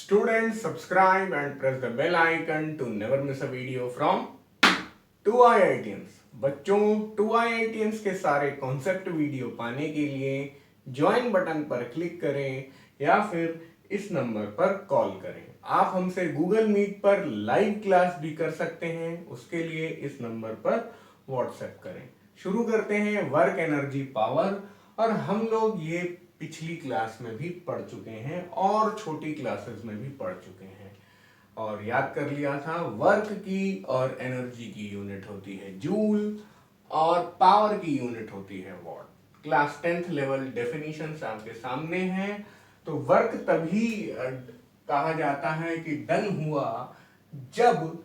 Students, subscribe and press the bell icon to never miss a video from 2IITians। बच्चों, 2IITians के सारे concept video पाने के लिए ज्वाइन बटन पर क्लिक करें या फिर इस नंबर पर कॉल करें। आप हमसे गूगल मीट पर लाइव क्लास भी कर सकते हैं, उसके लिए इस नंबर पर व्हाट्सएप करें। शुरू करते हैं वर्क एनर्जी पावर। और हम लोग ये पिछली क्लास में भी पढ़ चुके हैं और छोटी क्लासेस में भी पढ़ चुके हैं और याद कर लिया था। वर्क की और एनर्जी की यूनिट होती है जूल और पावर की यूनिट होती है what. Class 10th level definitions आपके सामने हैं। तो वर्क तभी कहा जाता है कि डन हुआ जब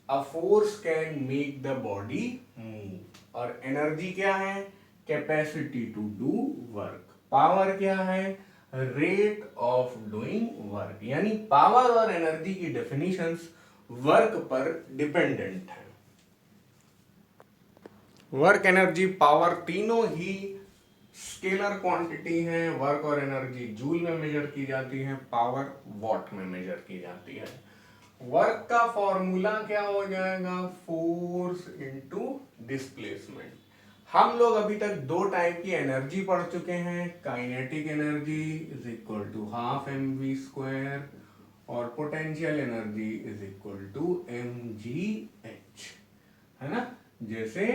a force can make the body move. और एनर्जी क्या है? Capacity to do work. Power क्या है? Rate of doing work. यानी पावर और एनर्जी की डेफिनेशंस वर्क पर डिपेंडेंट है। वर्क, एनर्जी, पावर तीनों ही स्केलर क्वांटिटी है। वर्क और एनर्जी जूल में मेजर की जाती है, पावर वॉट में मेजर की जाती है। वर्क का फॉर्मूला क्या हो जाएगा? Force into displacement. हम लोग अभी तक दो टाइप की एनर्जी पढ़ चुके हैं। Kinetic energy is equal to half mv² और potential energy is equal to mgh, है ना। जैसे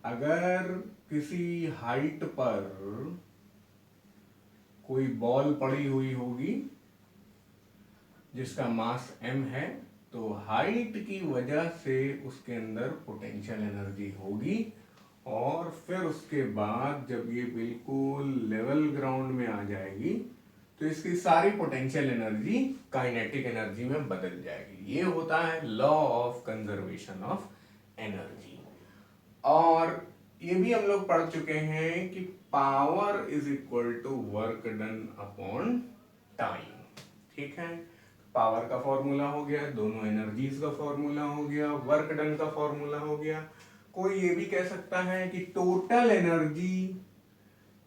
अगर किसी हाइट पर कोई बॉल पड़ी हुई होगी जिसका मास m है, तो हाइट की वजह से उसके अंदर पोटेंशियल एनर्जी होगी और फिर उसके बाद जब ये बिल्कुल लेवल ग्राउंड में आ जाएगी तो इसकी सारी पोटेंशियल एनर्जी काइनेटिक एनर्जी में बदल जाएगी। ये होता है law of conservation of energy. और ये भी हम लोग पढ़ चुके हैं कि power is equal to work done upon time. ठीक है, पावर का फॉर्मूला हो गया, दोनों एनर्जीज का फॉर्मूला हो गया, वर्क डन का फॉर्मूला हो गया। कोई ये भी कह सकता है कि total energy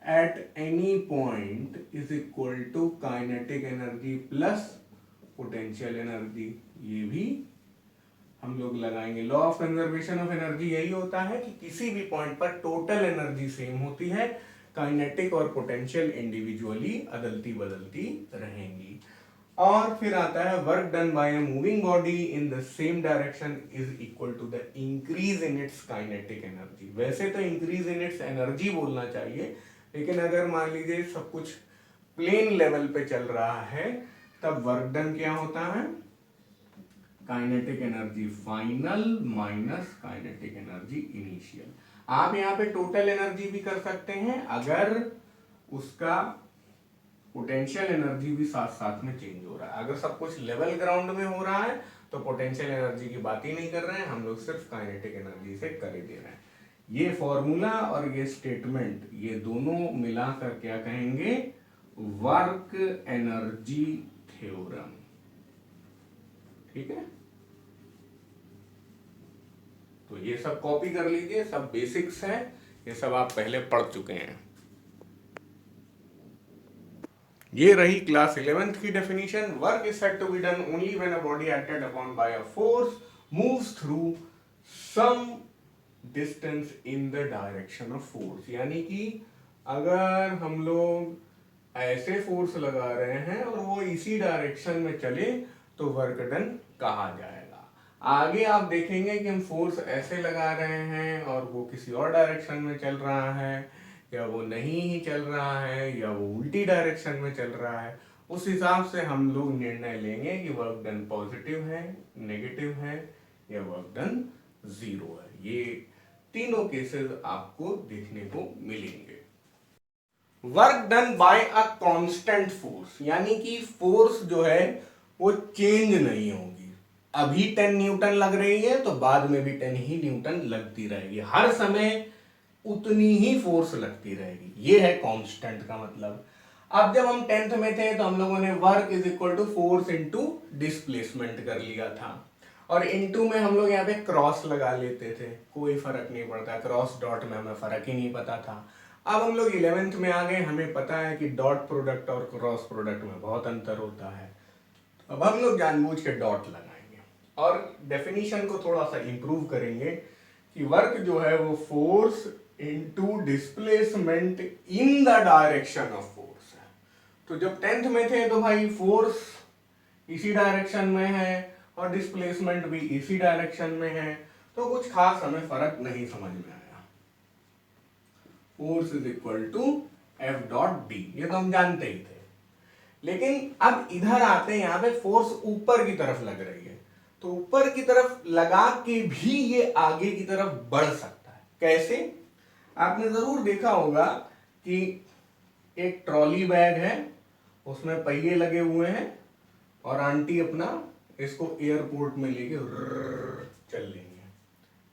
at any point is equal to kinetic energy plus potential energy. ये भी हम लोग लगाएंगे। Law of conservation of energy यही होता है कि किसी भी पॉइंट पर टोटल एनर्जी सेम होती है, काइनेटिक और पोटेंशियल इंडिविजुअली अदलती बदलती रहेंगी। और फिर आता है work done by a moving body in the same direction is equal to the increase in its kinetic energy. वैसे तो इंक्रीज इन इट्स एनर्जी बोलना चाहिए, लेकिन अगर मान लीजिए सब कुछ प्लेन लेवल पे चल रहा है तब वर्क डन क्या होता है? Kinetic energy final minus kinetic energy initial. आप यहाँ पे टोटल एनर्जी भी कर सकते हैं अगर उसका पोटेंशियल एनर्जी भी साथ साथ में चेंज हो रहा है। अगर सब कुछ लेवल ग्राउंड में हो रहा है तो पोटेंशियल एनर्जी की बात ही नहीं कर रहे हैं, हम लोग सिर्फ काइनेटिक एनर्जी से कर ही दे रहे हैं। ये फॉर्मूला और ये स्टेटमेंट, ये दोनों मिलाकर क्या कहेंगे? Work energy theorem. ठीक है, तो ये सब कॉपी कर लीजिए, सब बेसिक्स है, ये सब आप पहले पढ़ चुके हैं। ये रही क्लास 11th की definition. Work is said to be done only when a body acted upon by a force moves through some distance in the direction of force. यानी कि अगर हम लोग ऐसे फोर्स लगा रहे हैं और वो इसी डायरेक्शन में चले तो वर्क डन कहा जाएगा। आगे आप देखेंगे कि हम फोर्स ऐसे लगा रहे हैं और वो किसी और डायरेक्शन में चल रहा है, या वो नहीं ही चल रहा है, या वो उल्टी डायरेक्शन में चल रहा है। उस हिसाब से हम लोग निर्णय लेंगे कि वर्क डन पॉजिटिव है, नेगेटिव है, या वर्क डन जीरो है। ये तीनों केसेस आपको देखने को मिलेंगे। Work done by a constant force, यानी कि फोर्स जो है वो चेंज नहीं होगी। अभी 10 न्यूटन लग रही है तो बाद में भी 10 ही न्यूटन लगती रहेगी, हर समय उतनी ही फोर्स लगती रहेगी। ये है कांस्टेंट का मतलब। अब जब हम 10th में थे तो हम लोगों ने work is equal to force into displacement कर लिया था, और इनटू में हम लोग यहाँ पे क्रॉस लगा लेते थे, कोई फर्क नहीं पड़ता, क्रॉस डॉट में हमें फर्क ही नहीं पता था। अब हम लोग 11th में आ गए, हमें पता है कि डॉट प्रोडक्ट और क्रॉस प्रोडक्ट में बहुत अंतर होता है। अब हम लोग जानबूझ के डॉट लगाएंगे और डेफिनेशन को थोड़ा सा इंप्रूव करेंगे कि वर्क जो है वो force into displacement in the direction of force है। तो जब 10th में थे तो भाई फोर्स इसी डायरेक्शन में है और डिस्प्लेसमेंट भी इसी डायरेक्शन में है, तो कुछ खास हमें फर्क नहीं समझ में आया। Force is equal to F dot D, ये तो हम जानते ही थे। लेकिन अब इधर आते हैं, यहां पे फोर्स ऊपर की तरफ लग रही है, तो ऊपर की तरफ लगा के भी ये आगे की तरफ बढ़ सकता है। कैसे? आपने जरूर देखा होगा कि एक ट्रॉली बैग है, उसमें पहिए लगे हुए हैं और आंटी अपना इसको एयरपोर्ट में लेके चल लेंगे,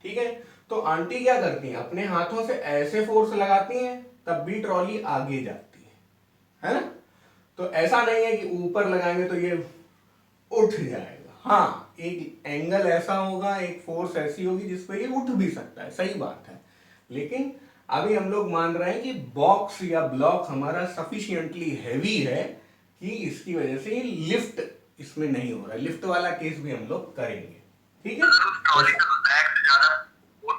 ठीक है। तो आंटी क्या करती हैं, अपने हाथों से ऐसे फोर्स लगाती हैं, तब भी ट्रॉली आगे जाती है ना। तो ऐसा नहीं है कि ऊपर लगाएंगे तो ये उठ जाएगा। हाँ, एक एंगल ऐसा होगा, एक फोर्स ऐसी होगी जिसपे ये उठ भी सकता है, सही बात है। लेकिन अभी हम लोग मान रहे हैं कि बॉक्स या ब्लॉक हमारा सफिशिएंटली हैवी है कि इसकी वजह से लिफ्ट इसमें नहीं हो रहा है। लिफ्ट वाला केस भी हम लोग करेंगे, ठीक है।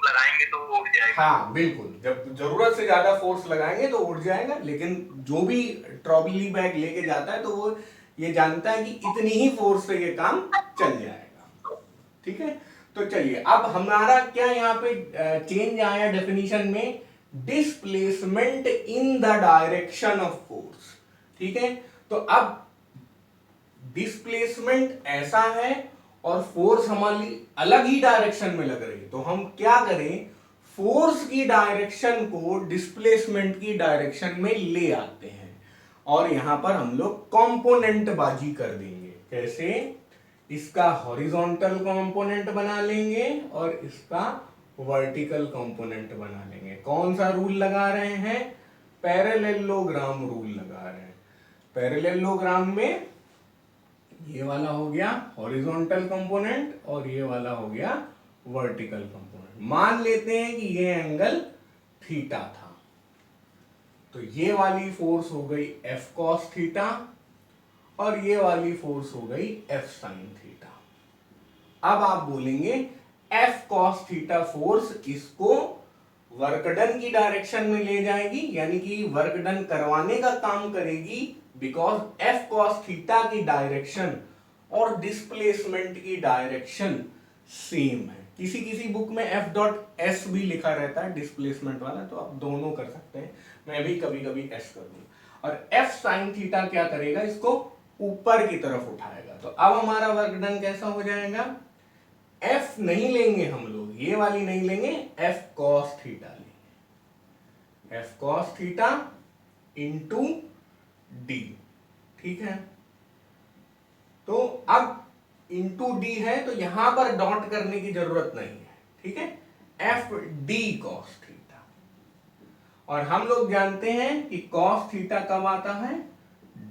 लगाएंगे तो वो उड़ जाएगा। हाँ बिल्कुल, जब जरूरत से ज्यादा फोर्स लगाएंगे तो उड़ जाएगा, लेकिन जो भी ट्रॉली बैग लेके जाता है तो वो ये जानता है कि इतनी ही फोर्स से ये काम चल जाएगा, ठीक है। तो चलिए, अब हमारा क्या यहाँ पे चेंज आया डेफिनेशन में, displacement in the direction of force, ठीक है। तो अब डिस्प्लेसमेंट ऐसा है और फोर्स हमारी अलग ही डायरेक्शन में लग रही है, तो हम क्या करें, फोर्स की डायरेक्शन को डिस्प्लेसमेंट की डायरेक्शन में ले आते हैं और यहां पर हम लोग कंपोनेंट बाजी कर देंगे। कैसे? इसका हॉरिजॉन्टल कंपोनेंट बना लेंगे और इसका वर्टिकल कंपोनेंट बना लेंगे। कौन सा रूल लगा रहे हैं? पैरेललोग्राम रूल लगा रहे हैं। पैरेललोग्राम में ये वाला हो गया हॉरिजॉन्टल कंपोनेंट और ये वाला हो गया वर्टिकल कंपोनेंट। मान लेते हैं कि ये एंगल थीटा था, तो ये वाली फोर्स हो गई एफ कॉस थीटा और ये वाली फोर्स हो गई एफ साइन थीटा। अब आप बोलेंगे एफ कॉस थीटा फोर्स इसको वर्क डन की डायरेक्शन में ले जाएगी, यानी कि वर्क डन करवाने का काम करेगी, बिकॉज एफ कॉस थीटा की डायरेक्शन और डिस्प्लेसमेंट की डायरेक्शन सेम है। किसी किसी बुक में एफ डॉट एस भी लिखा रहता है डिस्प्लेसमेंट वाला, तो आप दोनों कर सकते हैं, मैं भी कभी कभी एस कर दूंगा। और एफ साइन थीटा क्या करेगा, इसको ऊपर की तरफ उठाएगा। तो अब हमारा वर्क डन कैसा हो जाएगा, एफ नहीं लेंगे हम लोग, ये वाली नहीं लेंगे, एफ कॉस थीटा लेंगे, F cos theta into D, ठीक है। तो अब इंटू डी है तो यहां पर डॉट करने की जरूरत नहीं है, ठीक है, एफ डी कॉस थीटा। और हम लोग जानते हैं कि कॉस थीटा कब आता है,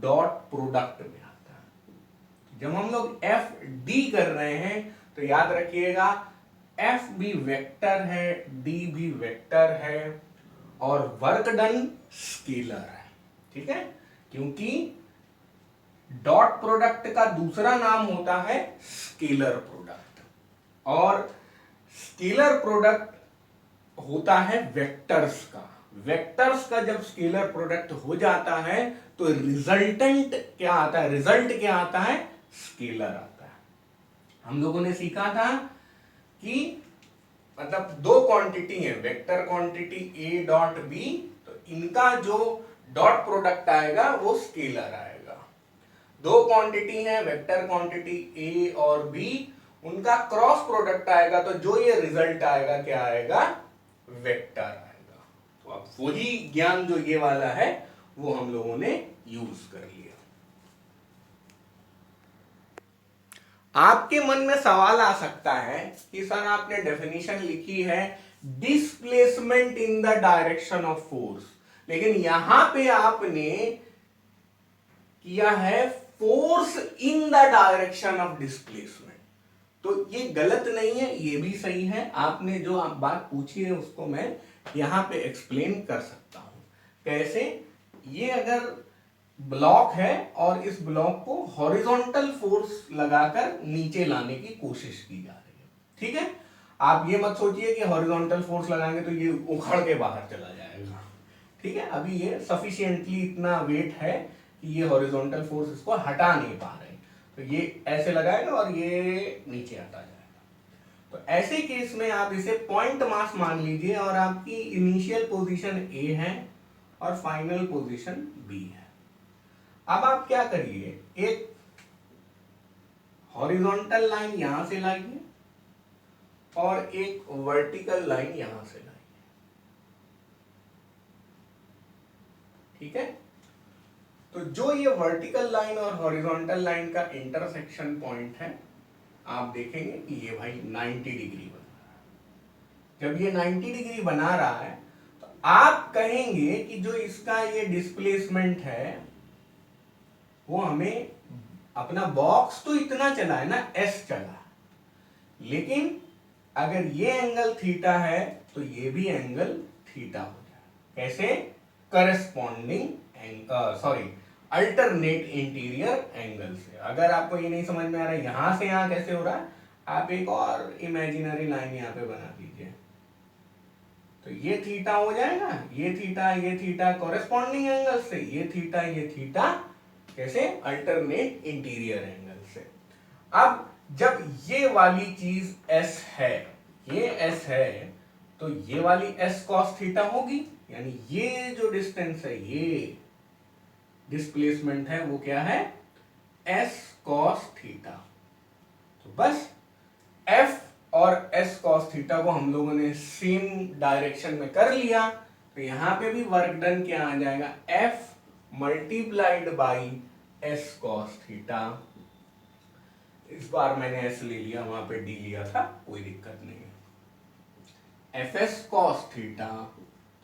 डॉट प्रोडक्ट में आता है। जब हम लोग एफ डी कर रहे हैं तो याद रखिएगा एफ भी वेक्टर है, डी भी वेक्टर है और वर्क डन स्केलर है, ठीक है। क्योंकि डॉट प्रोडक्ट का दूसरा नाम होता है स्केलर प्रोडक्ट और स्केलर प्रोडक्ट होता है वेक्टर्स का। वेक्टर्स का जब स्केलर प्रोडक्ट हो जाता है तो रिजल्टेंट क्या आता है, रिजल्ट क्या आता है, स्केलर आता है। हम लोगों ने सीखा था कि मतलब दो क्वांटिटी है, vector quantity A dot B, तो इनका जो डॉट प्रोडक्ट आएगा वो स्केलर आएगा। दो क्वांटिटी है, वेक्टर क्वांटिटी ए और बी, उनका क्रॉस प्रोडक्ट आएगा तो जो ये रिजल्ट आएगा क्या आएगा, वेक्टर आएगा। तो अब वही ज्ञान जो ये वाला है वो हम लोगों ने यूज कर लिया। आपके मन में सवाल आ सकता है कि सर आपने डेफिनेशन लिखी है displacement in the direction of force, लेकिन यहां पे आपने किया है force in the direction of displacement. तो ये गलत नहीं है, ये भी सही है। आपने जो आप बात पूछी है उसको मैं यहां पे एक्सप्लेन कर सकता हूं। कैसे? ये अगर ब्लॉक है और इस ब्लॉक को हॉरिजॉन्टल फोर्स लगाकर नीचे लाने की कोशिश की जा रही है। ठीक है, आप ये मत सोचिए कि हॉरिजॉन्टल फोर्स लगाएंगे तो ये उखड़ के बाहर चला जाएगा। ठीक है, अभी ये सफिशिएंटली इतना वेट है कि ये हॉरिजॉन्टल फोर्स इसको हटा नहीं पा रहे, तो ये ऐसे लगाएगा और ये नीचे हटा जाएगा। तो ऐसे केस में आप इसे पॉइंट मास मान लीजिए और आपकी इनिशियल पोजीशन ए है और फाइनल पोजीशन बी है। अब आप क्या करिए, एक हॉरिजॉन्टल लाइन यहां से लाइए और एक वर्टिकल लाइन यहां से लाइए। ठीक है, तो जो ये वर्टिकल लाइन और हॉरिजॉन्टल लाइन का इंटरसेक्शन पॉइंट है, आप देखेंगे कि ये भाई 90 डिग्री बन रहा है। जब ये 90 डिग्री बना रहा है तो आप कहेंगे कि जो इसका ये डिस्प्लेसमेंट है वो हमें, अपना बॉक्स तो इतना चला है ना, एस चला, लेकिन अगर ये एंगल थीटा है तो ये भी एंगल थीटा हो जाए। कैसे? करस्पॉन्डिंग अल्टरनेट इंटीरियर एंगल से। अगर आपको ये नहीं समझ में आ रहा है यहां से यहां कैसे हो रहा है, आप एक और इमेजिनरी लाइन यहां पे बना दीजिए, तो ये थीटा हो जाएगा, ये थीटा कॉरेस्पॉन्डिंग एंगल से, ये थीटा कैसे? अल्टरनेट इंटीरियर एंगल से। अब जब ये वाली चीज S है, ये S है, तो ये वाली S cos थीटा होगी, यानी ये जो डिस्टेंस है, ये डिस्प्लेसमेंट है, वो क्या है? S cos theta. तो बस F और S cos थीटा को हम लोगों ने सेम डायरेक्शन में कर लिया, तो यहां पे भी वर्क डन क्या आ जाएगा? F multiplied by S cos theta. इस बार मैंने S ले लिया, वहां पे D लिया था, कोई दिक्कत नहीं है। Fs cos थीटा,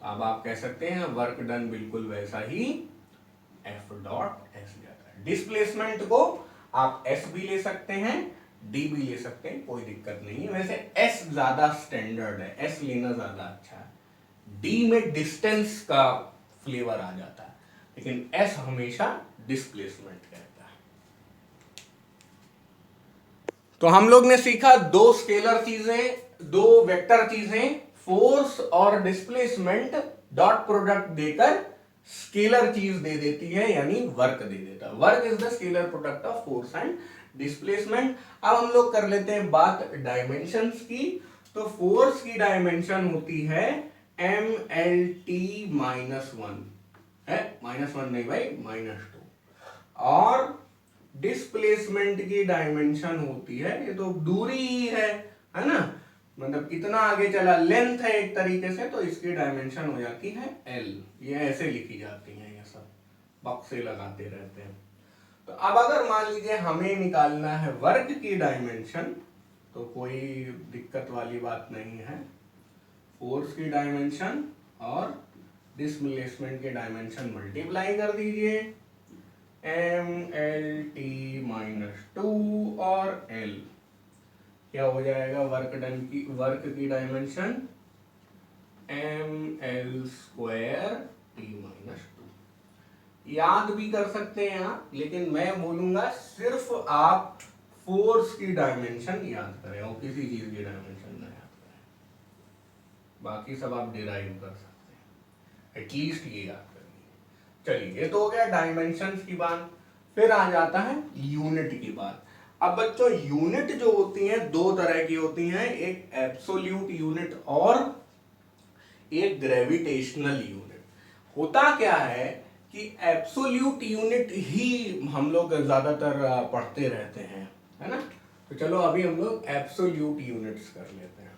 अब आप कह सकते हैं वर्क डन बिल्कुल वैसा ही F डॉट S जाता है। डिस्प्लेसमेंट को आप S भी ले सकते हैं, D भी ले सकते हैं, कोई दिक्कत नहीं है। वैसे S ज्यादा स्टैंडर्ड है, S लेना ज्यादा अच्छा है। D में डिस्टेंस का फ्लेवर आ जाता है, लेकिन S हमेशा डिस्प्लेसमेंट कहता है। तो हम लोग ने सीखा दो स्केलर चीजें, दो वेक्टर चीजें, फोर्स और डिस्प्लेसमेंट डॉट प्रोडक्ट देकर स्केलर चीज दे देती है, यानी वर्क दे देता है। Work is the scalar product of force and displacement. अब हम लोग कर लेते हैं बात डायमेंशंस की। तो फोर्स की डायमेंशन होती है MLT -1 है, -1 नहीं भाई, -2। और डिस्प्लेसमेंट की डायमेंशन होती है, ये तो दूरी ही है ना, मतलब कितना आगे चला, लेंथ है एक तरीके से, तो इसकी डायमेंशन हो जाती है L। ये ऐसे लिखी जाती है, ये सब बक्से लगाते रहते हैं। तो अब अगर मान लीजिए हमें निकालना है वर्क की डायमेंशन, तो कोई दिक्कत वाली बात नहीं है। फोर्स की डायमेंशन और डिस्प्लेसमेंट के डायमेंशन मल्टीप्लाई कर दीजिए, MLT -2 और L क्या हो जाएगा? वर्क की डायमेंशन ML² T -2। याद भी कर सकते हैं आप, लेकिन मैं बोलूंगा सिर्फ आप फोर्स की डायमेंशन याद करें और किसी चीज की डायमेंशन ना याद करें, बाकी सब आप डिराइव कर सकते हैं, एटलीस्ट ये याद करें। चलिए, ये तो हो गया डायमेंशंस की बात। फिर आ जाता है यूनिट की बात। अब बच्चों, यूनिट जो होती हैं दो तरह की होती हैं, एक एब्सोल्यूट यूनिट और एक ग्रेविटेशनल यूनिट। होता क्या है कि एब्सोल्यूट यूनिट ही हम लोग ज्यादातर पढ़ते रहते हैं, है ना। तो चलो अभी हम लोग एब्सोल्यूट यूनिट्स कर लेते हैं।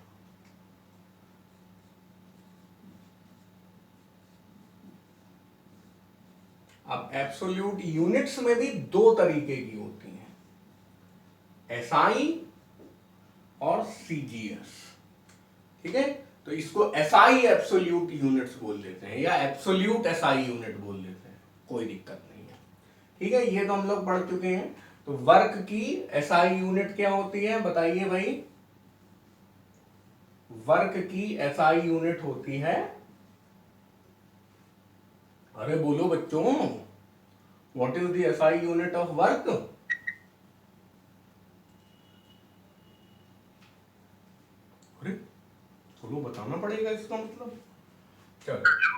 अब एब्सोल्यूट यूनिट्स में भी दो तरीके की होती हैं, SI और CGS। ठीक है, तो इसको SI एब्सोल्यूट यूनिट्स बोल देते हैं या एब्सोल्यूट SI यूनिट बोल देते हैं, कोई दिक्कत नहीं है। ठीक है, ये तो हम लोग पढ़ चुके हैं। तो वर्क की SI यूनिट क्या होती है बताइए भाई? वर्क की SI यूनिट होती है, अरे बोलो बच्चों, what is the SI unit of work? अरे चलो बताना पड़ेगा इसका मतलब। चलो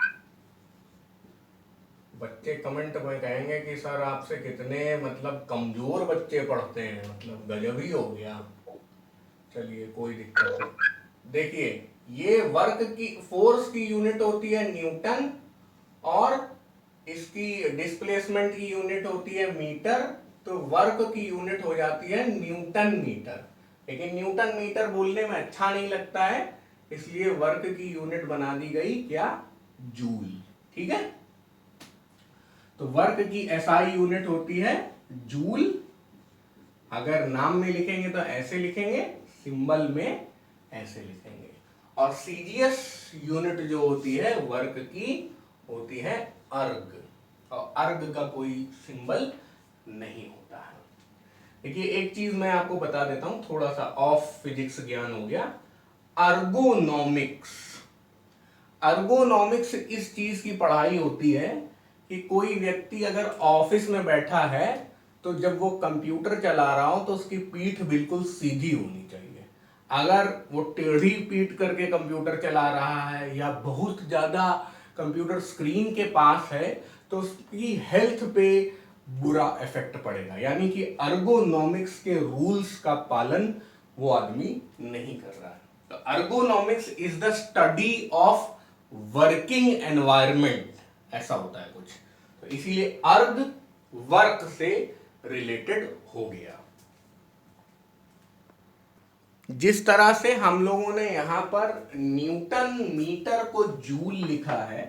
बच्चे कमेंट में कहेंगे कि सर आपसे कितने मतलब कमजोर बच्चे पढ़ते हैं, मतलब गजब ही हो गया। चलिए कोई दिक्कत नहीं। देखिए ये वर्क की फोर्स की यूनिट होती है न्यूटन, और इसकी डिस्प्लेसमेंट की यूनिट होती है मीटर, तो वर्क की यूनिट हो जाती है न्यूटन मीटर। लेकिन न्यूटन मीटर बोलने में अच्छा नहीं लगता है, इसलिए वर्क की यूनिट बना दी गई क्या? जूल। ठीक है, तो वर्क की एसआई यूनिट होती है जूल। अगर नाम में लिखेंगे तो ऐसे लिखेंगे, सिंबल में ऐसे लिखेंगे। और सीजीएस यूनिट जो होती है वर्क की होती है अर्ग, और अर्ग का कोई सिंबल नहीं होता है। देखिए एक चीज मैं आपको बता देता हूं, थोड़ा सा ऑफ फिजिक्स ज्ञान हो गया। अर्गोनॉमिक्स, अर्गोनॉमिक्स इस चीज की पढ़ाई होती है कि कोई व्यक्ति अगर ऑफिस में बैठा है तो जब वो कंप्यूटर चला रहा हो तो उसकी पीठ बिल्कुल सीधी होनी चाहिए। अगर वो टेढ़ी पीठ करके कंप्यूटर चला रहा है या बहुत ज्यादा कंप्यूटर स्क्रीन के पास है तो उसकी हेल्थ पे बुरा इफेक्ट पड़ेगा, यानी कि अर्गोनॉमिक्स के रूल्स का पालन वो आदमी नहीं कर रहा है। तो ergonomics is the study of working environment, ऐसा होता है कुछ, तो इसीलिए अर्ग वर्क से रिलेटेड हो गया। जिस तरह से हम लोगों ने यहां पर न्यूटन मीटर को जूल लिखा है,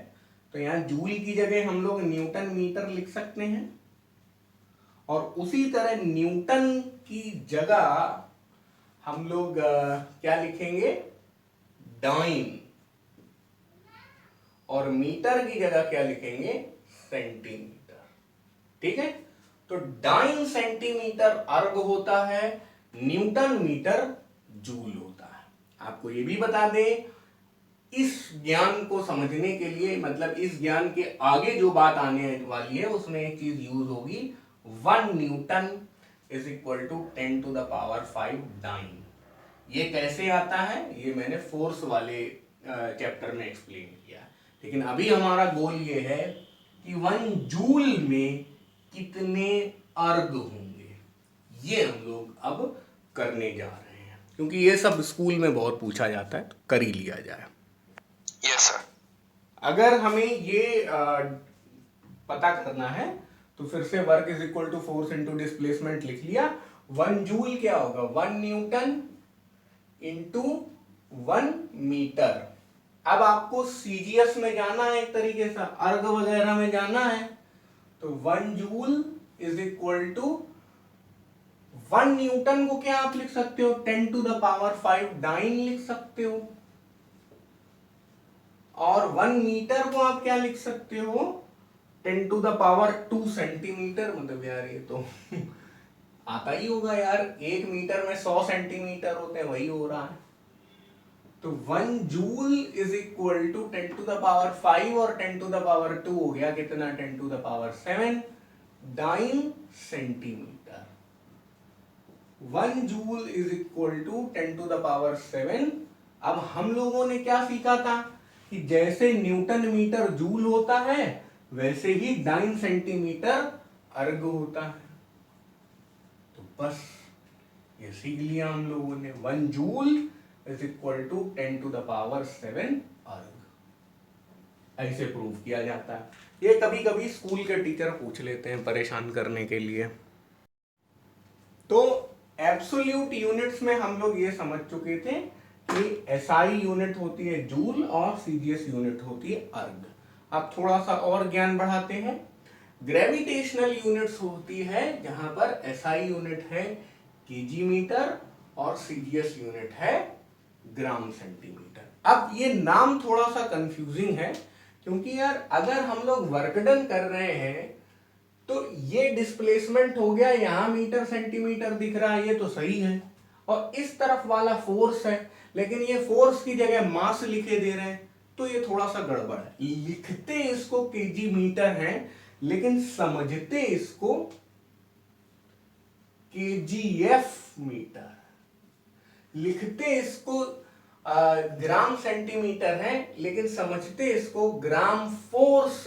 तो यहां जूल की जगह हम लोग न्यूटन मीटर लिख सकते हैं, और उसी तरह न्यूटन की जगह हम लोग क्या लिखेंगे? डाइन। और मीटर की जगह क्या लिखेंगे? सेंटीमीटर। ठीक है, तो डाइन सेंटीमीटर अर्ग होता है, न्यूटन मीटर जूल होता है। आपको ये भी बता दें, इस ज्ञान को समझने के लिए, मतलब इस ज्ञान के आगे जो बात आने वाली है उसमें एक चीज यूज होगी, 1 newton is equal to 10 to the power 5 dyne. ये कैसे आता है ये मैंने फोर्स वाले चैप्टर में एक्सप्लेन किया, लेकिन अभी हमारा गोल ये है कि 1 जूल में कितने अर्ग होंगे, ये हम लोग अब करने जा रहे हैं, क्योंकि ये सब स्कूल में बहुत पूछा जाता है, तो कर ही लिया जाए। Yes sir. अगर हमें ये पता करना है तो फिर से work is equal to force into displacement लिख लिया। 1 जूल क्या होगा? 1 न्यूटन इंटू 1 मीटर। अब आपको सीजीएस में जाना है, एक तरीके से अर्ग वगैरह में जाना है, तो 1 joule is equal to 1 newton को क्या आप लिख सकते हो? 10 टू द पावर 5 डाइन लिख सकते हो, और 1 मीटर को आप क्या लिख सकते हो? 10 टू द पावर 2 सेंटीमीटर। मतलब यार ये तो आता ही होगा यार, 1 मीटर में 100 सेंटीमीटर होते हैं, वही हो रहा है। तो 1 joule is equal to 10 to the power 5 और 10 टू द पावर 2 हो गया कितना? 10 to the power 7 dyne centimetre. 1 joule is equal to 10 to the power 7। अब हम लोगों ने क्या सीखा था कि जैसे न्यूटन मीटर जूल होता है वैसे ही डाइन सेंटीमीटर अर्ग होता है। तो बस ये सीख लिया हम लोगों ने, 1 joule is equal to 10 to the power 7 erg. ऐसे प्रूव किया जाता है। ये कभी कभी स्कूल के टीचर पूछ लेते हैं परेशान करने के लिए। तो एब्सोल्यूट यूनिट्स में हम लोग ये समझ चुके थे कि एसआई यूनिट होती है जूल और सीजीएस यूनिट होती है अर्ग। अब थोड़ा सा और ज्ञान बढ़ाते हैं। ग्रेविटेशनल यूनिट्स होती है जहां पर एसआई यूनिट है केजी मीटर और सीजीएस यूनिट है ग्राम सेंटीमीटर। अब ये नाम थोड़ा सा कंफ्यूजिंग है, क्योंकि यार अगर हम लोग वर्क डन कर रहे हैं तो ये डिस्प्लेसमेंट हो गया, यहां मीटर सेंटीमीटर दिख रहा है, ये तो सही है, और इस तरफ वाला फोर्स है, लेकिन ये फोर्स की जगह मास लिखे दे रहे हैं, तो ये थोड़ा सा गड़बड़ है। लिखते इसको केजी मीटर है, लेकिन समझते इसको केजीएफ मीटर, लिखते इसको ग्राम सेंटीमीटर है, लेकिन समझते इसको ग्राम फोर्स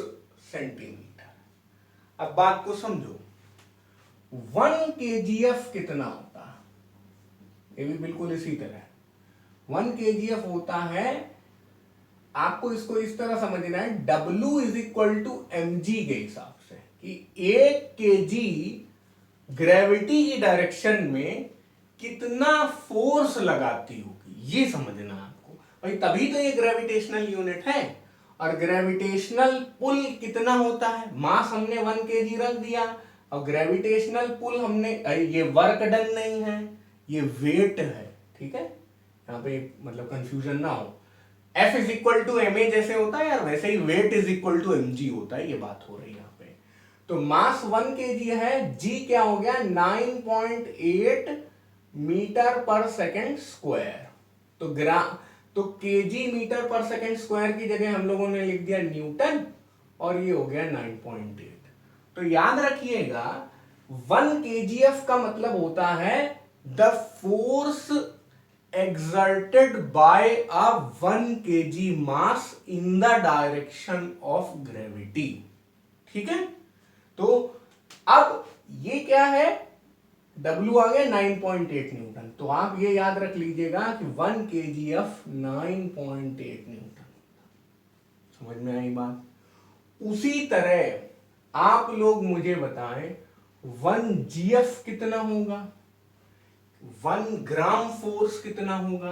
सेंटीमीटर। अब बात को समझो, 1 केजीएफ कितना होता है, ये भी बिल्कुल इसी तरह 1 केजीएफ होता है। आपको इसको इस तरह समझना है, W is equal to mg के हिसाब से, कि 1 केजी ग्रेविटी की डायरेक्शन में कितना फोर्स लगाती होगी, ये समझना आपको भाई। तभी तो ये ग्रेविटेशनल यूनिट है। और ग्रेविटेशनल पुल कितना होता है, मास हमने 1 केजी रख दिया, और ग्रेविटेशनल पुल हमने, ये वर्क डन नहीं है, ये वेट है, ठीक है। यहाँ पे मतलब कंफ्यूजन ना हो, F is equal to m a जैसे होता है यार, वैसे ही weight is equal to M g होता है, ये बात हो रही है यहाँ पे। तो मास 1 केजी है, जी क्या हो गया 9.8 मीटर पर सेकेंड स्क्वायर। तो केजी मीटर पर सेकेंड स्क्वायर की जगह हम लोगों ने लिख दिया न्यूटन, और ये हो गया 9.8। तो याद रखिएगा 1 केजीएफ का मतलब होता है the force exerted by a 1 kg mass in the direction of gravity, ठीक है। तो अब ये क्या है, W आ गया 9.8 न्यूटन। तो आप ये याद रख लीजिएगा कि 1 kgf 9.8 न्यूटन। समझ में आई बात। उसी तरह आप लोग मुझे बताएं 1 gf कितना होगा, 1 ग्राम फोर्स कितना होगा।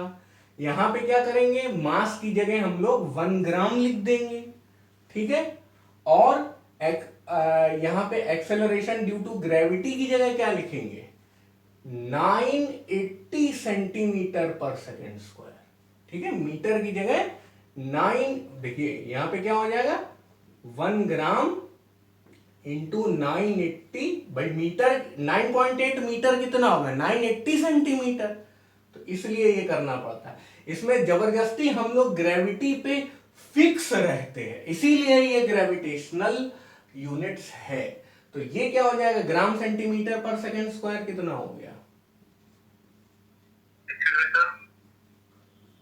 यहां पे क्या करेंगे, मास की जगह हम लोग 1 ग्राम लिख देंगे, ठीक है। और यहां पे एक्सेलरेशन ड्यू टू ग्रेविटी की जगह क्या लिखेंगे, 980 सेंटीमीटर पर सेकेंड स्क्वायर, ठीक है। मीटर की जगह 9, देखिए यहां पे क्या हो जाएगा 1 ग्राम इंटू 980 भाई मीटर, 9.8 मीटर कितना होगा 980 सेंटीमीटर। तो इसलिए ये करना पड़ता है। इसमें जबरदस्ती हम लोग ग्रेविटी पे फिक्स रहते हैं, इसीलिए ये ग्रेविटेशनल यूनिट्स है। तो ये क्या हो जाएगा, ग्राम सेंटीमीटर पर सेकेंड स्क्वायर कितना हो गया,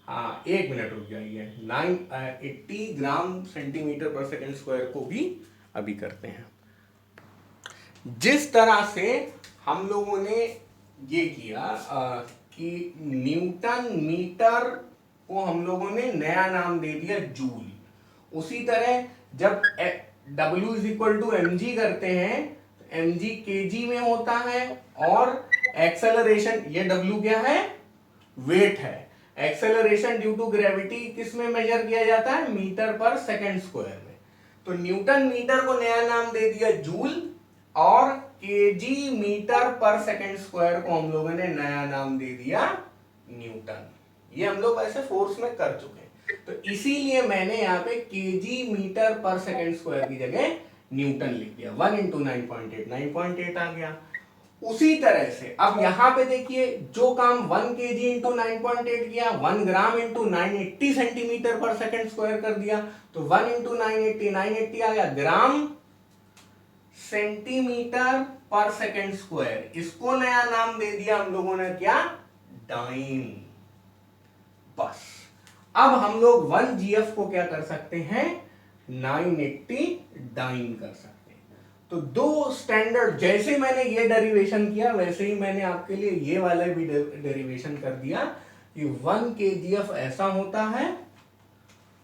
हाँ 1 मिनट रुक जाइए, 980 ग्राम सेंटीमीटर पर सेकेंड स्क्वायर को भी अभी करते हैं। जिस तरह से हम लोगों ने ये किया कि न्यूटन मीटर को हम लोगों ने नया नाम दे दिया जूल, उसी तरह जब W is equal to M G करते हैं तो एम जी के जी में होता है, और एक्सेलरेशन, ये W क्या है, वेट है। एक्सेलरेशन ड्यू टू ग्रेविटी किस में मेजर किया जाता है, मीटर पर सेकेंड स्क्वायर में। तो न्यूटन मीटर को नया नाम दे दिया जूल, और केजी मीटर पर सेकेंड स्क्वायर को हम लोगों ने नया नाम दे दिया न्यूटन। ये हम लोग ऐसे फोर्स में कर चुके हैं। तो इसीलिए मैंने यहाँ पे केजी मीटर पर सेकेंड स्क्वायर की जगह न्यूटन लिख दिया। 1 इंटू 9.8, 9.8 आ गया। उसी तरह से अब यहां पे देखिए, जो काम 1 केजी इंटू 9.8 किया, 1 ग्राम इंटू 980 सेंटीमीटर पर सेकेंड स्क्वायर कर दिया, तो 1 इंटू 980, 980 आ गया ग्राम सेंटीमीटर पर सेकेंड स्क्वायर। इसको नया नाम दे दिया हम लोगों ने क्या, डाइन। बस अब हम लोग 1 जीएफ को क्या कर सकते हैं, 980 डाइन कर सकते हैं। तो दो स्टैंडर्ड, जैसे मैंने ये डेरिवेशन किया वैसे ही मैंने आपके लिए ये वाला भी डेरिवेशन कर दिया कि 1 केजीएफ ऐसा होता है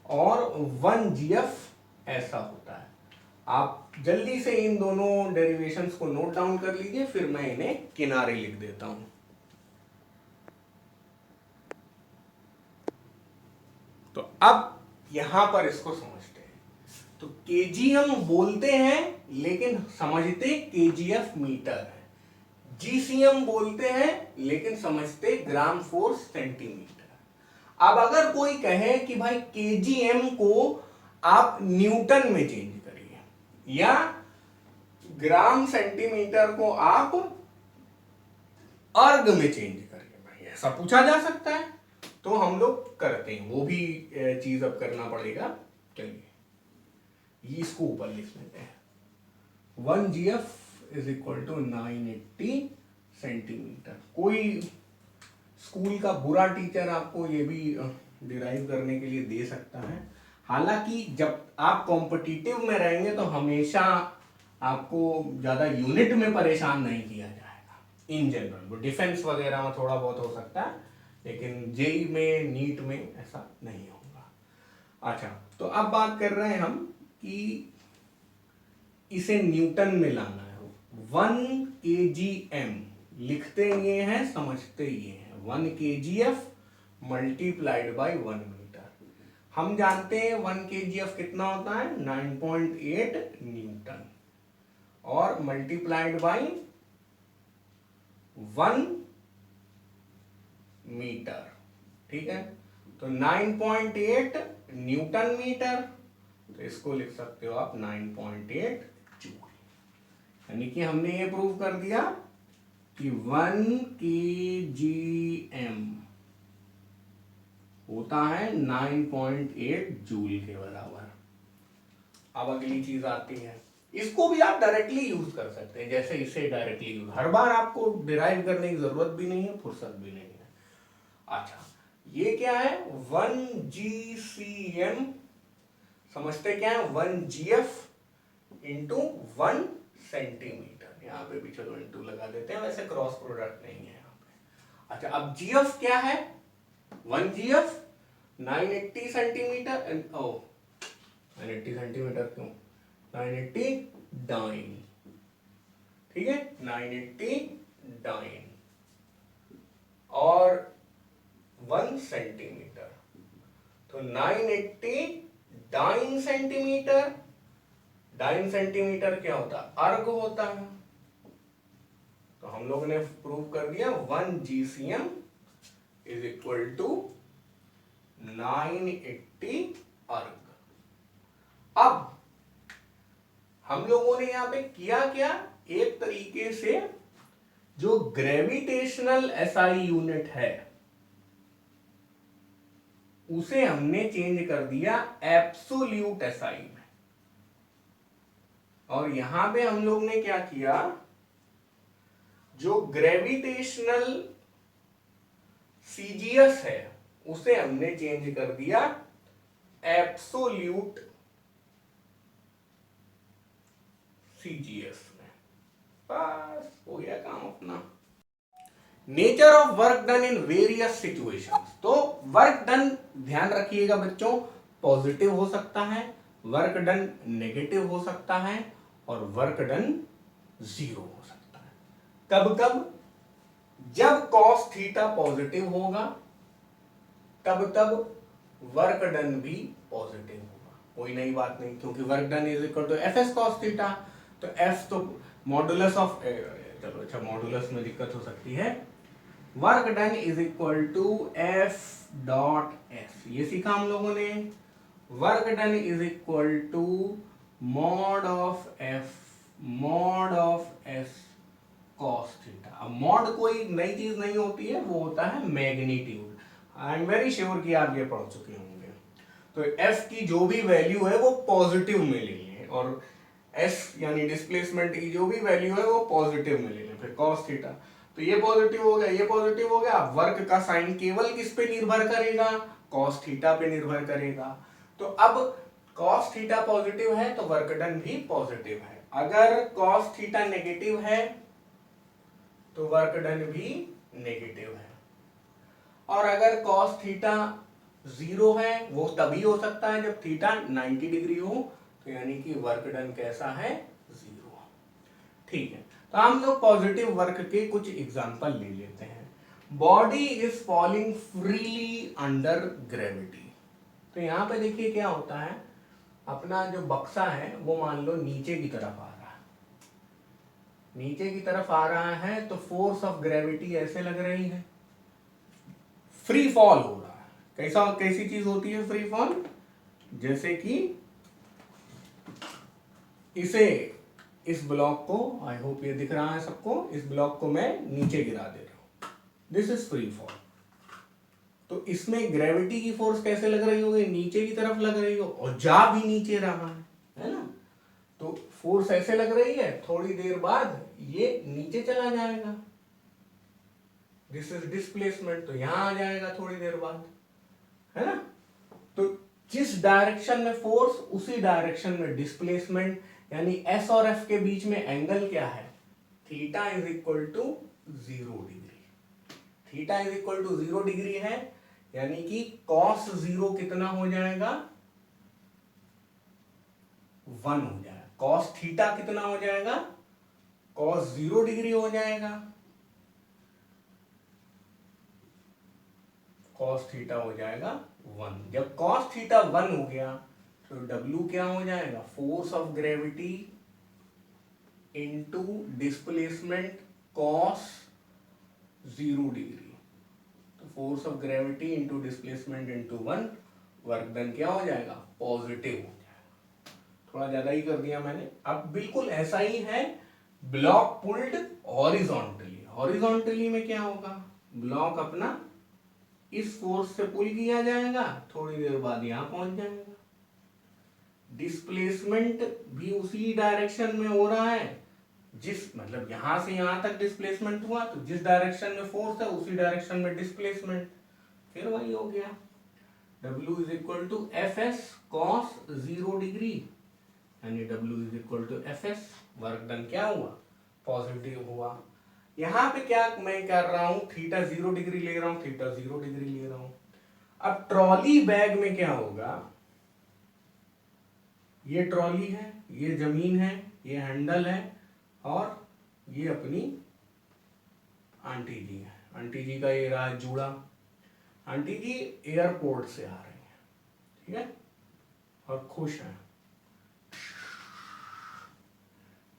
और 1 जीएफ ऐसा होता है। आप जल्दी से इन दोनों डेरिवेशंस को नोट डाउन कर लीजिए, फिर मैं इन्हें किनारे लिख देता हूं। तो अब यहां पर इसको समझते हैं। तो केजी हम बोलते हैं लेकिन समझते केजीएफ मीटर है, जीसीएम बोलते हैं लेकिन समझते ग्राम फोर्स सेंटीमीटर। अब अगर कोई कहे कि भाई केजीएम को आप न्यूटन में चेंज करिए या ग्राम सेंटीमीटर को आप अर्ग में चेंज करिए, भाई ऐसा पूछा जा सकता है, तो हम लोग करते हैं, वो भी चीज अब करना पड़ेगा। चलिए इसको ऊपर लिख लेते हैं। 1 GF is equal to 980 centimetre. कोई स्कूल का बुरा टीचर आपको ये भी डिराइव करने के लिए दे सकता है। हालांकि जब आप कॉम्पिटिटिव में रहेंगे तो हमेशा आपको ज़्यादा यूनिट में परेशान नहीं किया जाएगा इन जनरल। वो डिफेंस वगैरह में थोड़ा बहुत हो सकता है, लेकिन जेई में, नीट में ऐसा नहीं होगा। अच्छा, तो अब बात कर रहे हैं हम कि इसे न्यूटन में लाना है। 1 kgm लिखते ये हैं, समझते ये हैं। 1 kgf मल्टीप्लाइड बाई 1 मीटर। हम जानते हैं 1 kgf कितना होता है, 9.8 न्यूटन, और मल्टीप्लाइड बाई 1 मीटर। ठीक है, तो 9.8 न्यूटन मीटर, तो इसको लिख सकते हो आप 9.8 जूल। यानी कि हमने ये प्रूव कर दिया कि 1 kgm होता है 9.8 जूल के बराबर। अब अगली चीज आती है, इसको भी आप डायरेक्टली यूज कर सकते हैं, जैसे इसे डायरेक्टली यूज, हर बार आपको डिराइव करने की जरूरत भी नहीं है, फुर्सत भी नहीं है। अच्छा, ये क्या है, 1 GCM, समझते क्या है, 1 GF इंटू 1 सेंटीमीटर। यहाँ पे भी चलो इंटू लगा देते हैं, वैसे क्रॉस प्रोडक्ट नहीं है यहाँ पे। अच्छा, अब GF क्या है, 1 GF 980 सेंटीमीटर, 980 सेंटीमीटर क्यों, 980 डाइन, ठीक है, 980 डाइन और 1 सेंटीमीटर, तो 980 डाइन सेंटीमीटर। डाइन सेंटीमीटर क्या होता है, अर्ग होता है। तो हम लोगों ने प्रूव कर दिया 1 GCM इज इक्वल टू 980 अर्ग। अब हम लोगों ने यहां पे किया क्या, एक तरीके से जो ग्रेविटेशनल एसआई यूनिट है उसे हमने चेंज कर दिया एब्सोल्यूट एसआई में। और यहां पे हम लोग ने क्या किया, जो ग्रेविटेशनल सीजीएस है उसे हमने चेंज कर दिया एब्सोल्यूट सीजीएस में। बस हो गया काम अपना। Nature of work done in various situations. तो वर्क डन, ध्यान रखिएगा बच्चों, पॉजिटिव हो सकता है, वर्क डन नेगेटिव हो सकता है, और वर्क डन 0 हो सकता है। कब कब, जब कॉस थीटा पॉजिटिव होगा तब वर्क डन भी पॉजिटिव होगा। कोई नई बात नहीं, क्योंकि work done is equal to F S cos theta. तो एफ तो मॉडुलस ऑफ, चलो अच्छा मॉडुलस में दिक्कत हो सकती है। Work done is equal to F dot S, ये सीखा हम लोगों ने। Work done is equal to mod of S cos theta. अब मॉड कोई नई चीज नहीं होती है, वो होता है magnitude. I am very sure कि आप ये पढ़ चुके होंगे। तो एफ की जो भी वैल्यू है वो पॉजिटिव में लेंगे, और एस यानी डिस्प्लेसमेंट की जो भी वैल्यू है वो पॉजिटिव में लेंगे। फिर कॉस थीटा, तो ये पॉजिटिव हो गया, ये पॉजिटिव हो गया। वर्क का साइन केवल किस पे निर्भर करेगा, कॉस थीटा पे निर्भर करेगा। तो अब कॉस थीटा पॉजिटिव है तो वर्क डन भी पॉजिटिव है। अगर कॉस थीटा नेगेटिव है तो वर्क डन भी नेगेटिव है। और अगर कॉस थीटा 0 है, वो तभी हो सकता है जब थीटा 90 डिग्री हो, तो यानी कि वर्क डन कैसा है, 0। ठीक है, तो हम लोग पॉजिटिव वर्क के कुछ एग्जांपल ले लेते हैं। Body is falling freely under gravity. तो यहां पे देखिए क्या होता है, अपना जो बक्सा है वो मान लो नीचे की तरफ आ रहा है, नीचे की तरफ आ रहा है, तो फोर्स ऑफ ग्रेविटी ऐसे लग रही है, फ्री फॉल हो रहा है। कैसा, कैसी चीज होती है फ्री फॉल, जैसे कि इसे, इस ब्लॉक को, आई होप ये दिख रहा है सबको, इस ब्लॉक को मैं नीचे गिरा दे रहा हूं, दिस इज फ्री फॉल। तो इसमें ग्रेविटी की फोर्स कैसे लग रही होगी, नीचे की तरफ लग रही हो, और जा भी नीचे रहा है ना। तो फोर्स ऐसे लग रही है, थोड़ी देर बाद ये नीचे चला जाएगा, दिस इज डिस्प्लेसमेंट, तो यहां आ जाएगा थोड़ी देर बाद, है ना। तो जिस डायरेक्शन में फोर्स उसी डायरेक्शन में डिस्प्लेसमेंट, यानी एस और एफ के बीच में एंगल क्या है, theta is equal to 0 degree. Theta is equal to 0 degree है, यानी कि कॉस 0 कितना हो जाएगा, 1 हो जाएगा। कॉस थीटा कितना हो जाएगा, कॉस 0 डिग्री हो जाएगा, कॉस थीटा हो जाएगा 1। जब कॉस थीटा 1 हो गया तो W क्या हो जाएगा, force of gravity into displacement cos 0 degree. तो force of gravity into displacement into 1, work done क्या हो जाएगा, पॉजिटिव हो जाएगा। थोड़ा ज्यादा ही कर दिया मैंने। अब बिल्कुल ऐसा ही है ब्लॉक पुल्ड हॉरिजॉन्टली। हॉरिजॉन्टली में क्या होगा, ब्लॉक अपना इस फोर्स से पुल किया जाएगा, थोड़ी देर बाद यहां पहुंच जाएगा। डिस्प्लेसमेंट भी उसी डायरेक्शन में हो रहा है, जिस मतलब यहां से यहां तक डिस्प्लेसमेंट हुआ, तो जिस डायरेक्शन में फोर्स है उसी डायरेक्शन में डिस्प्लेसमेंट, फिर वही हो गया W is equal to F S cos 0 degree, यानी W is equal to F S, work done क्या हुआ, पॉजिटिव हुआ। यहां पे क्या मैं कर रहा हूं, थीटा 0 डिग्री ले रहा हूं, थीटा 0 डिग्री ले रहा हूं। अब ट्रॉली बैग में क्या होगा, ये ट्रॉली है, ये जमीन है, ये हैंडल है, और ये अपनी आंटी जी है। आंटी जी का ये रहा जूड़ा। आंटी जी एयरपोर्ट से आ रही है, ठीक है, और खुश हैं,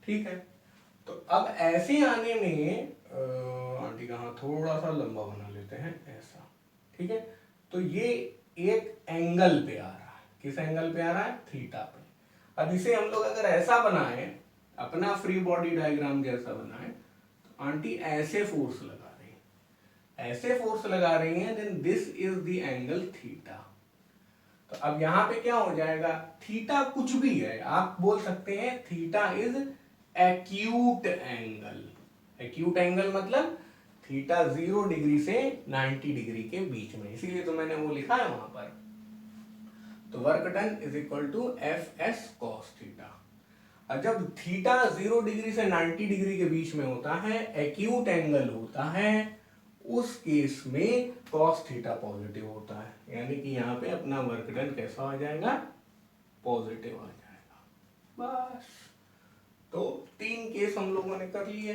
ठीक है। तो अब ऐसे आने में आंटी का हाथ थोड़ा सा लंबा बना लेते हैं, ऐसा, ठीक है। तो ये एक एंगल पे आ रहा है, किस एंगल पे आ रहा है, थीटा पे। अब इसे हम लोग अगर ऐसा बनाए, अपना फ्री बॉडी डायग्राम जैसा बनाए, तो आंटी ऐसे फोर्स लगा रही है, ऐसे फोर्स लगा रही है, then this is the angle theta. तो अब यहां पे क्या हो जाएगा, थीटा कुछ भी है, आप बोल सकते हैं theta is acute angle. Acute angle मतलब थीटा 0 डिग्री से 90 डिग्री के बीच में, इसीलिए तो मैंने वो लिखा है वहां पर। तो work done is equal to F S cos theta. और जब थीटा 0 डिग्री से 90 डिग्री के बीच में होता है, एक्यूट एंगल होता है, उस केस में कॉस थीटा पॉजिटिव होता है, यानी कि यहां पे अपना वर्क डन कैसा आ जाएगा, पॉजिटिव आ जाएगा। बस, तो 3 केस हम लोगों ने कर लिए।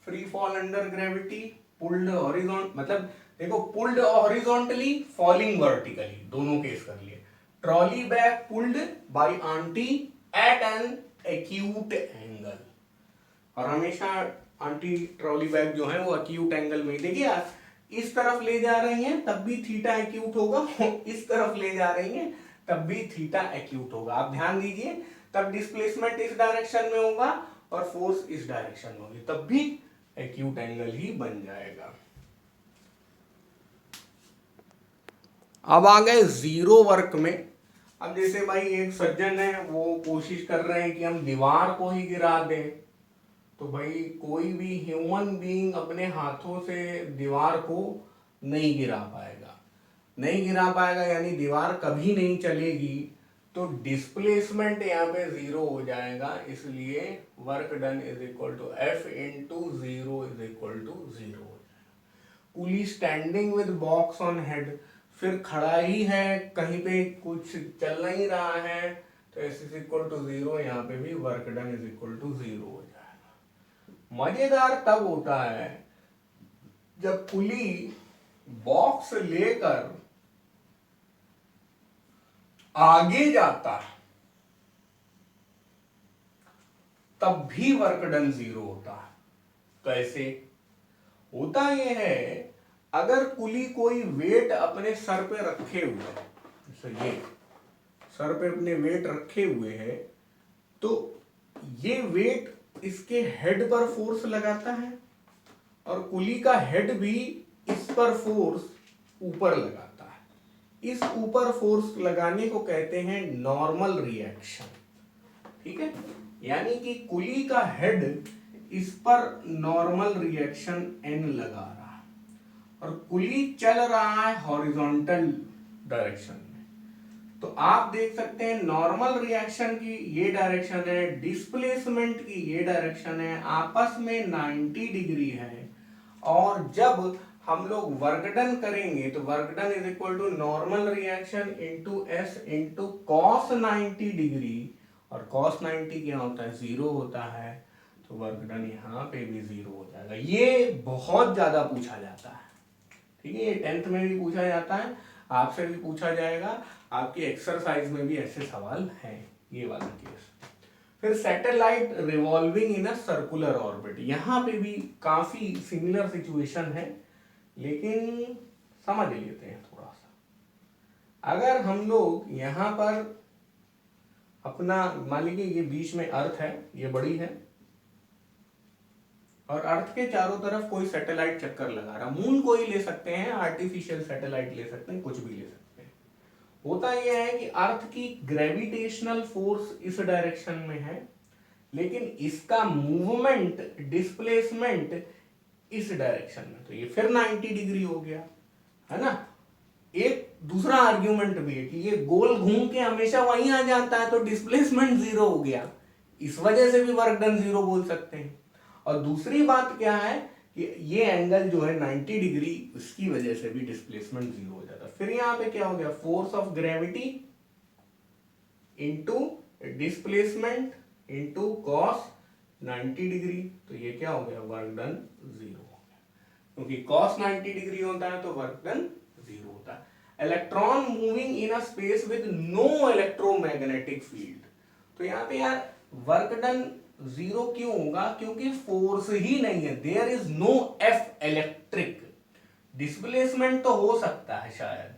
Free fall under gravity, pulled horizontal, मतलब देखो पुल्ड हॉरिजॉन्टली, फॉलिंग वर्टिकली, दोनों केस कर लिए। Trolley bag pulled by aunty at an acute angle, और हमेशा आंटी ट्रॉली बैग जो है वो एक्यूट एंगल में, देखिए इस तरफ ले जा रही हैं तब भी थीटा एक्यूट होगा, इस तरफ ले जा रही हैं तब भी थीटा एक्यूट होगा। आप ध्यान दीजिए, तब डिस्प्लेसमेंट इस डायरेक्शन में होगा और फोर्स इस डायरेक्शन में होगी, तब भी एक्यूट एंगल ही बन जाएगा। अब आ गए जीरो वर्क में। अब जैसे भाई एक सज्जन है, वो कोशिश कर रहे हैं कि हम दीवार को ही गिरा दें, तो भाई कोई भी ह्यूमन बीइंग अपने हाथों से दीवार को नहीं गिरा पाएगा, नहीं गिरा पाएगा, यानी दीवार कभी नहीं चलेगी, तो डिस्प्लेसमेंट यहाँ पे 0 हो जाएगा, इसलिए work done is equal to F into 0 is equal to 0 हो जाएगा। Pulley standing with box on head, फिर खड़ा ही है, कहीं पे कुछ चल नहीं रहा है, तो एस इज इक्वल टू 0, यहाँ पे भी work done is equal to 0 हो जाएगा। मजेदार तब होता है जब पुली बॉक्स लेकर आगे जाता है, तब भी वर्क डन 0 होता है। कैसे होता यह है, अगर कुली कोई वेट अपने सर पे रखे हुए है, जैसे ये सर पे अपने वेट रखे हुए है, तो ये वेट इसके हेड पर फोर्स लगाता है, और कुली का हेड भी इस पर फोर्स ऊपर लगाता है। इस ऊपर फोर्स लगाने को कहते हैं नॉर्मल रिएक्शन, ठीक है, यानी कि कुली का हेड इस पर नॉर्मल रिएक्शन n लगा रहा है और कुली चल रहा है हॉरिजॉन्टल डायरेक्शन में। तो आप देख सकते हैं नॉर्मल रिएक्शन की ये डायरेक्शन है, डिस्प्लेसमेंट की ये डायरेक्शन है, आपस में 90 डिग्री है। और जब हम लोग वर्क डन करेंगे तो work done is equal to normal reaction into S into cos 90 degree, और कॉस 90 क्या होता है, 0 होता है। तो वर्क डन यहाँ पे भी 0 हो जाएगा। ये बहुत ज्यादा पूछा जाता है, ठीक है, ये 10th में भी पूछा जाता है, आपसे भी पूछा जाएगा, आपकी एक्सरसाइज में भी ऐसे सवाल हैं, ये वाला केस। फिर satellite revolving in a circular orbit, यहाँ पे भी काफी सिमिलर सिचुएशन है, लेकिन समझ लेते हैं थोड़ा सा। अगर हम लोग यहाँ पर अपना मान लीजिए ये बीच में अर्थ है, ये बड़ी है, और अर्थ के चारों तरफ कोई सैटेलाइट चक्कर लगा रहा, मून कोई ले सकते हैं, आर्टिफिशियल सैटेलाइट ले सकते हैं, कुछ भी ले सकते हैं। होता यह है कि अर्थ की ग्रेविटेशनल फोर्स इस डायरेक्शन में है, लेकिन इसका मूवमेंट, डिस्प्लेसमेंट इस डायरेक्शन में, तो ये फिर 90 डिग्री हो गया, है ना। एक दूसरा आर्ग्यूमेंट भी है कि ये गोल घूम के हमेशा वहीं आ जाता है, तो डिस्प्लेसमेंट 0 हो गया, इस वजह से भी वर्क डन 0 बोल सकते हैं। और दूसरी बात क्या है कि ये एंगल जो है 90 डिग्री, उसकी वजह से भी डिस्प्लेसमेंट 0 हो जाता है। फिर यहाँ पे क्या हो गया, force of gravity into displacement into cos 90 degree, तो ये क्या हो गया, वर्क डन 0 हो गया, क्योंकि कॉस 90 डिग्री होता है तो वर्क डन 0 होता है। Electron moving in a space with no electromagnetic field, तो यहाँ पे यार वर्क डन 0 क्यों होगा, क्योंकि फोर्स ही नहीं है, there is no F electric. Displacement तो हो सकता है शायद,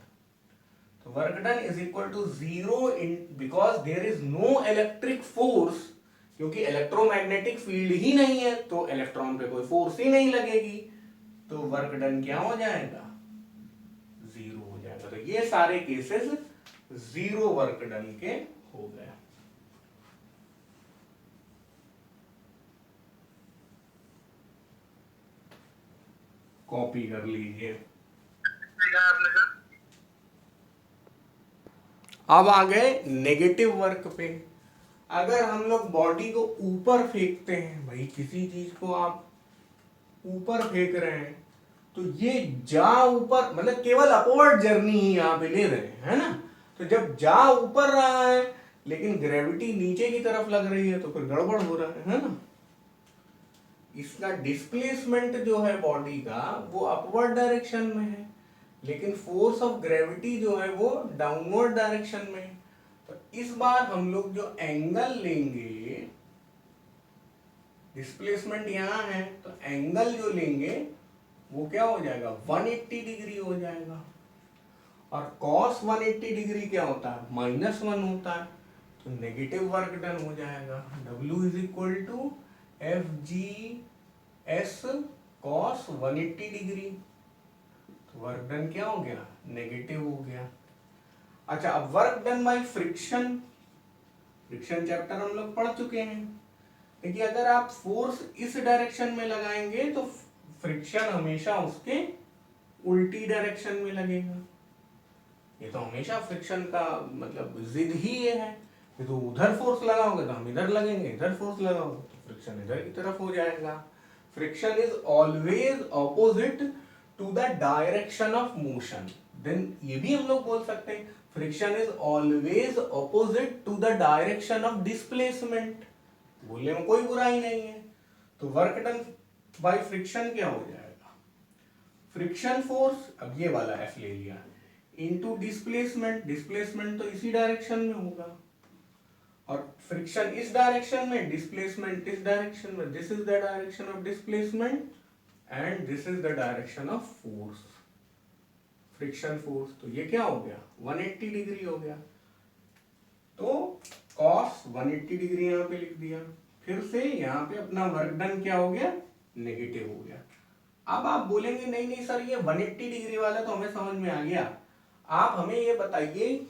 तो work done is equal to 0 in, because there is no electric force, क्योंकि इलेक्ट्रोमैग्नेटिक फील्ड ही नहीं है तो इलेक्ट्रॉन पे कोई फोर्स ही नहीं लगेगी, तो वर्क डन क्या हो जाएगा, 0 हो जाएगा। तो ये सारे केसेस 0 वर्क डन के हो गए। कॉपी कर लीजिए। अब आ गए नेगेटिव वर्क पे। अगर हम लोग बॉडी को ऊपर फेंकते हैं, भाई किसी चीज को आप ऊपर फेंक रहे हैं, तो ये जा ऊपर, मतलब केवल अपवर्ड जर्नी ही यहाँ पे ले रहे हैं, है ना। तो जब जा ऊपर रहा है लेकिन ग्रेविटी नीचे की तरफ लग रही है, तो फिर गड़बड़ हो रहा है ना। इसका डिस्प्लेसमेंट जो है बॉडी का वो अपवर्ड डायरेक्शन में है, लेकिन फोर्स ऑफ ग्रेविटी जो है वो डाउनवर्ड डायरेक्शन में है। तो इस बार हम लोग जो एंगल लेंगे, डिस्प्लेसमेंट यहां है, तो एंगल जो लेंगे वो क्या हो जाएगा, 180 डिग्री हो जाएगा। और cos 180 डिग्री क्या होता है, -1 होता है, तो नेगेटिव वर्क डन हो जाएगा। W is equal to F G S cos 180 degree, तो वर्क डन क्या हो गया, नेगेटिव हो गया। अच्छा, अब work done by friction, friction chapter हम लोग पढ़ चुके हैं। देखिए अगर आप फोर्स इस डायरेक्शन में लगाएंगे तो फ्रिक्शन हमेशा उसके उल्टी डायरेक्शन में लगेगा। ये तो हमेशा फ्रिक्शन का मतलब जिद ही ये है कि तो उधर फोर्स लगाओगे तो हम इधर लगेंगे, इधर फोर्स लगाओगे तो फ्रिक्शन इधर की तरफ हो जाएगा। Friction is always opposite to the direction of motion. Then ये भी हम लोग बोल सकते हैं friction is always opposite to the direction of displacement, बोलने में कोई बुराई नहीं है। तो वर्क डन बाय फ्रिक्शन क्या हो जाएगा, फ्रिक्शन फोर्स, अब ये वाला एफ ले लिया, इनटू डिस्प्लेसमेंट, डिस्प्लेसमेंट तो इसी डायरेक्शन में होगा, और फ्रिक्शन इस डायरेक्शन में, डिस्प्लेसमेंट इस डायरेक्शन में, this is the direction of displacement and this is the direction of force, friction force. तो ये क्या हो गया, 180 डिग्री हो गया। तो cos 180 डिग्री यहाँ पे लिख दिया, फिर से यहाँ पे अपना वर्क डन क्या हो गया, नेगेटिव हो गया। अब आप बोलेंगे नहीं नहीं सर ये 180 डिग्री वाला तो हमें समझ में आ गया, आप हमें ये बताइए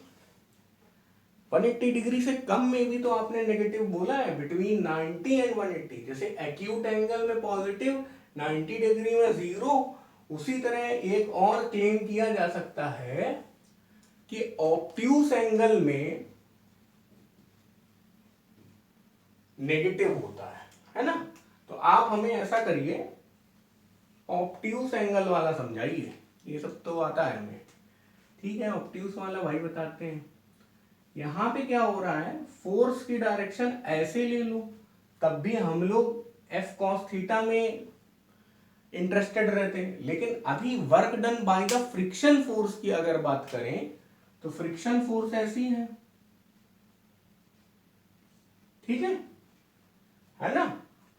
180 डिग्री से कम में भी तो आपने नेगेटिव बोला है, बिटवीन 90 एंड 180। जैसे एक्यूट एंगल में पॉजिटिव, 90 डिग्री में 0, उसी तरह एक और क्लेम किया जा सकता है कि ऑब्ट्यूस एंगल में नेगेटिव होता है ना। तो आप हमें ऐसा करिए, ऑब्ट्यूस एंगल वाला समझाइए, ये सब तो आता है हमें, ठीक है। ऑब्ट्यूस वाला भाई बताते हैं। यहां पे क्या हो रहा है, फोर्स की डायरेक्शन ऐसे ले लो, तब भी हम लोग एफ कॉस थीटा में इंटरेस्टेड रहते हैं। लेकिन अभी work done by the friction force की अगर बात करें तो फ्रिक्शन फोर्स ऐसी है, ठीक है ना।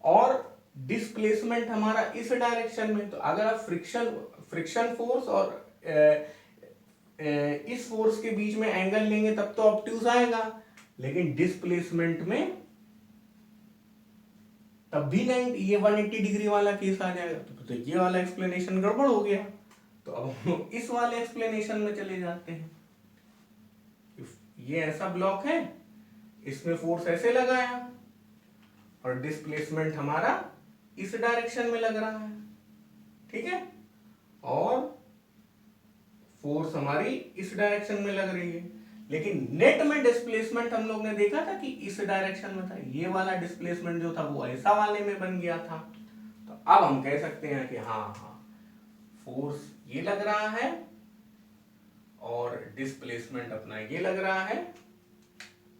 और डिस्प्लेसमेंट हमारा इस डायरेक्शन में। तो अगर आप फ्रिक्शन फोर्स और इस फोर्स के बीच में एंगल लेंगे तब तो ऑब्ट्यूस आएगा, लेकिन डिस्प्लेसमेंट में तब भी नहीं, ये 180 डिग्री वाला केस आ जाएगा। तो ये वाला एक्सप्लेनेशन गड़बड़ हो गया। तो अब हम इस वाले एक्सप्लेनेशन में चले जाते हैं। ये ऐसा ब्लॉक है, इसमें फोर्स ऐसे लगाया और डिस्प्लेसमेंट हमारा इस डायरेक्शन में लग रहा है, ठीक है, और फोर्स हमारी इस डायरेक्शन में लग रही है। लेकिन नेट में डिस्प्लेसमेंट हम लोग ने देखा था कि इस डायरेक्शन में था, ये वाला डिस्प्लेसमेंट जो था वो ऐसा वाले में बन गया था। तो अब हम कह सकते हैं कि हाँ फोर्स ये लग रहा है और डिस्प्लेसमेंट अपना ये लग रहा है।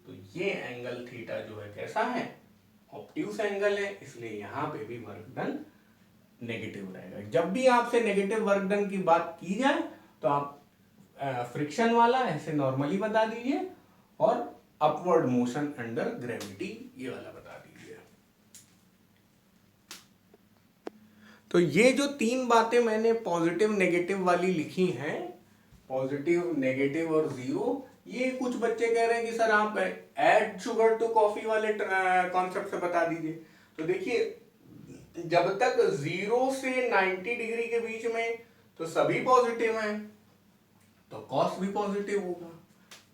तो ये एंगल थीटा जो है कैसा है, ऑब्ट्यूस एंगल है, इसलिए यहां पे भी वर्क डन नेगेटिव रहेगा। जब भी आपसे नेगेटिव वर्क डन की बात की जाए तो आप फ्रिक्शन वाला ऐसे नॉर्मली बता दीजिए और अपवर्ड मोशन अंडर ग्रेविटी ये वाला बता दीजिए। तो ये जो तीन बातें मैंने पॉजिटिव नेगेटिव वाली लिखी हैं, पॉजिटिव नेगेटिव और जीरो, ये कुछ बच्चे कह रहे हैं कि सर आप ऐड शुगर टू कॉफी वाले कॉन्सेप्ट से बता दीजिए। तो देखिए, जब तक 0 से 90 डिग्री के बीच में तो सभी पॉजिटिव हैं, तो कॉस भी पॉजिटिव होगा,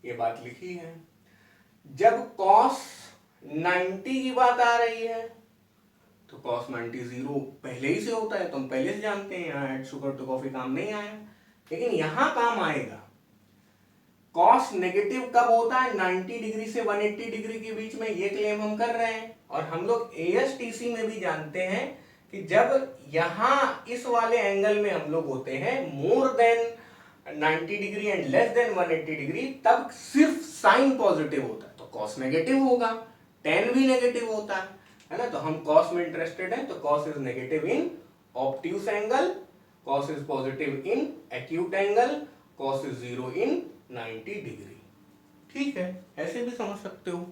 ये बात लिखी है। जब कॉस 90 की बात आ रही है तो कॉस 90 0 पहले ही से होता है, तो हम पहले से जानते हैं, यहाँ ऐड शुगर टू कॉफी काम नहीं आया। लेकिन यहां काम आएगा। कॉस नेगेटिव कब होता है, 90 डिग्री से 180 डिग्री के बीच में, ये क्लेम हम कर रहे हैं। और हम लोग एएसटीसी में भी जानते हैं कि जब यहां इस वाले एंगल में हम लोग होते हैं more than 90 degree and less than 180 degree, तब सिर्फ साइन पॉजिटिव होता है, तो कॉस नेगेटिव होगा। टेन भी नेगेटिव होता है ना। तो हम कॉस में इंटरेस्टेड हैं, तो cos is negative in obtuse angle, cos is positive in acute angle, cos is 0 in 90 degree. ठीक है, ऐसे भी समझ सकते हो।